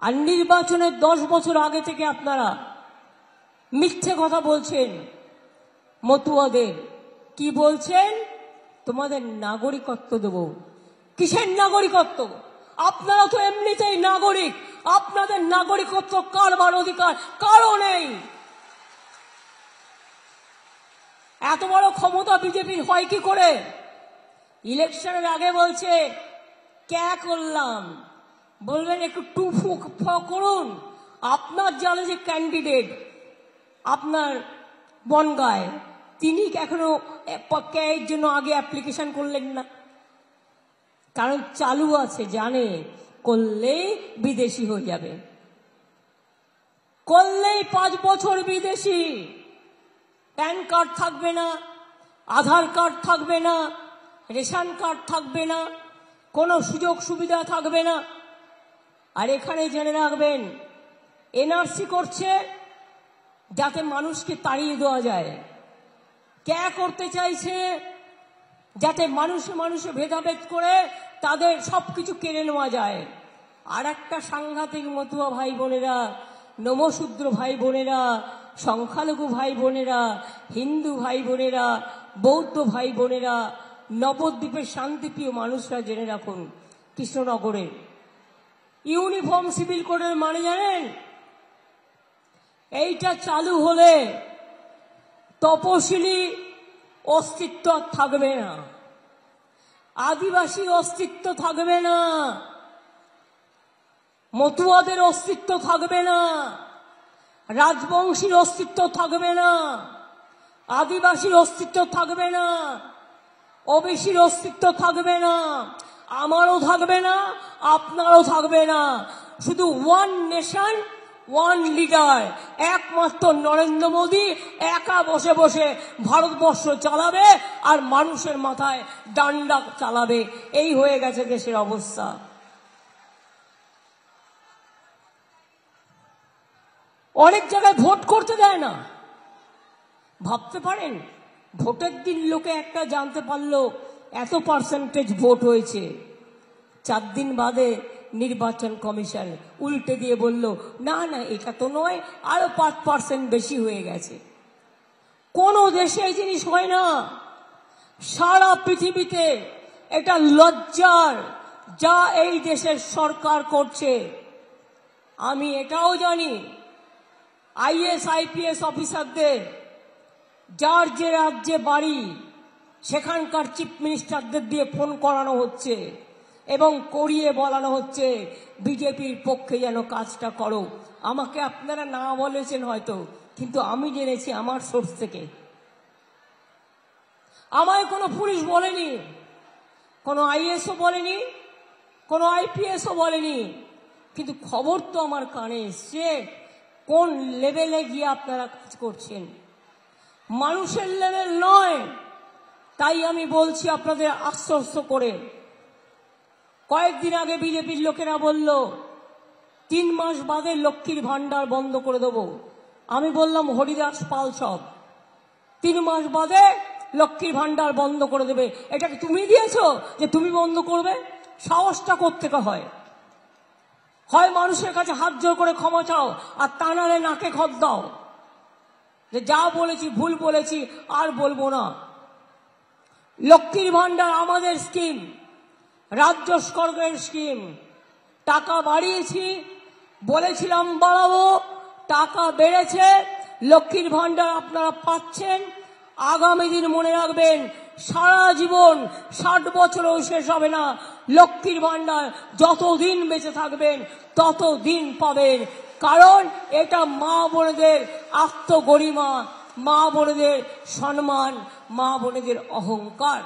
আর নির্বাচনের 10 বছর আগে থেকে আপনারা মিথ্যে কথা বলছেন। মতুয়াদের কি বলছেন? তোমাদের নাগরিকত্ব দেব। কিসের নাগরিকত্ব? আপনারা তো এমনিতেই নাগরিক, আপনাদের নাগরিকত্ব কারবার অধিকার কারো নেই। এত বড় ক্ষমতা বিজেপির হয় কি করে? ইলেকশনের আগে বলছে ক্যা করলাম, বলবেন একটু টু ফ করুন। আপনার জানে যে ক্যান্ডিডেট আপনার বনগায়, তিনি এখনো ক্যায়ের জন্য আগে অ্যাপ্লিকেশন করলেন না, কারণ চালু আছে, জানে করলেই বিদেশি হয়ে যাবে, করলেই 5 বছর বিদেশি। প্যান কার্ড থাকবে না, আধার কার্ড থাকবে না, রেশন কার্ড থাকবে না, কোনো সুযোগ সুবিধা থাকবে না। আর এখানে জেনে রাখবেন, এনআরসি করছে যাতে মানুষকে তাড়িয়ে দেওয়া যায়। ক্যা করতে চাইছে যাতে মানুষে মানুষে ভেদাভেদ করে তাদের সবকিছু কেড়ে নেওয়া যায়। আর একটা সাংঘাতিক মতুয়া ভাই বোনেরা, নমশূদ্র ভাই বোনেরা, সংখ্যালঘু ভাই বোনেরা, হিন্দু ভাই বোনেরা, বৌদ্ধ ভাই বোনেরা, নবদ্বীপের শান্তিপ্রিয় মানুষরা জেনে রাখুন, কৃষ্ণনগরের ইউনিফর্ম সিভিল কোডের মানে জানেন? এইটা চালু হলে তপশিলি অস্তিত্ব থাকবে না, আদিবাসী অস্তিত্ব থাকবে না, মতুয়াদের অস্তিত্ব থাকবে না, রাজবংশীর অস্তিত্ব থাকবে না, আদিবাসীর অস্তিত্ব থাকবে না, ওবিসির অস্তিত্ব থাকবে না, আমারও থাকবে না, আপনারও থাকবে না। শুধু ওয়ান নেশন ওয়ান লিডার, একমাত্র নরেন্দ্র মোদী একা বসে বসে ভারতবর্ষ চালাবে আর মানুষের মাথায় ডান্ডা চালাবে। এই হয়ে গেছে দেশের অবস্থা। অনেক জায়গায় ভোট করতে দেয় না। ভাবতে পারেন, ভোটের দিন লোকে একটা জানতে পারলো এত পার্সেন্টেজ ভোট হয়েছে, 4 দিন বাদে নির্বাচন কমিশন উল্টে দিয়ে বলল না না এটা তো নয়, আরো 5% বেশি হয়ে গেছে। কোন দেশে এই জিনিস হয় না। সারা পৃথিবীতে এটা লজ্জার যা এই দেশের সরকার করছে। আমি এটাও জানি, আইএস আইপিএস অফিসারদের যার যে রাজ্যে বাড়ি সেখানকার চিফ মিনিস্টারদের দিয়ে ফোন করানো হচ্ছে এবং করিয়ে বলানো হচ্ছে বিজেপির পক্ষে যেন কাজটা করো। আমাকে আপনারা না বলেছেন হয়তো, কিন্তু আমি জেনেছি আমার সোর্স থেকে। আমায় কোনো পুলিশ বলেনি, কোনো আইএসও বলেনি, কোনো আইপিএসও বলেনি, কিন্তু খবর তো আমার কানে এসছে কোন লেভেলে গিয়ে আপনারা কাজ করছেন। মানুষের লেভেল নয়। তাই আমি বলছি আপনাদের আশ্বস্ত করে, কয়েকদিন আগে বিজেপির লোকেরা বলল 3 মাস বাদে লক্ষ্মীর ভান্ডার বন্ধ করে দেব। আমি বললাম হরিদাস পাল সব 3 মাস বাদে লক্ষ্মীর ভান্ডার বন্ধ করে দেবে। এটা কি তুমি দিয়েছো যে তুমি বন্ধ করবে? সাহসটা কোত্থেকে হয়? হয় মানুষের কাছে হাত জোর করে ক্ষমা চাও, আর তা নাহলে নাকে খত দাও যে যা বলেছি ভুল বলেছি আর বলবো না। লক্ষ্মীর ভান্ডার আমাদের স্কিম, রাজ্য সরকারের স্কিম। টাকা বাড়িয়েছি, বলেছিলাম বাড়াবো, টাকা বেড়েছে। লক্ষ্মীর ভান্ডার আপনারা পাচ্ছেন। আগামী দিন মনে রাখবেন, সারা জীবন 60 বছরেও শেষ হবে না। লক্ষ্মীর ভান্ডার যতদিন বেঁচে থাকবেন ততদিন পাবেন, কারণ এটা মা বোনেদের আত্মগরিমা, মা বোনেদের সম্মান, মা বোনেদের অহংকার।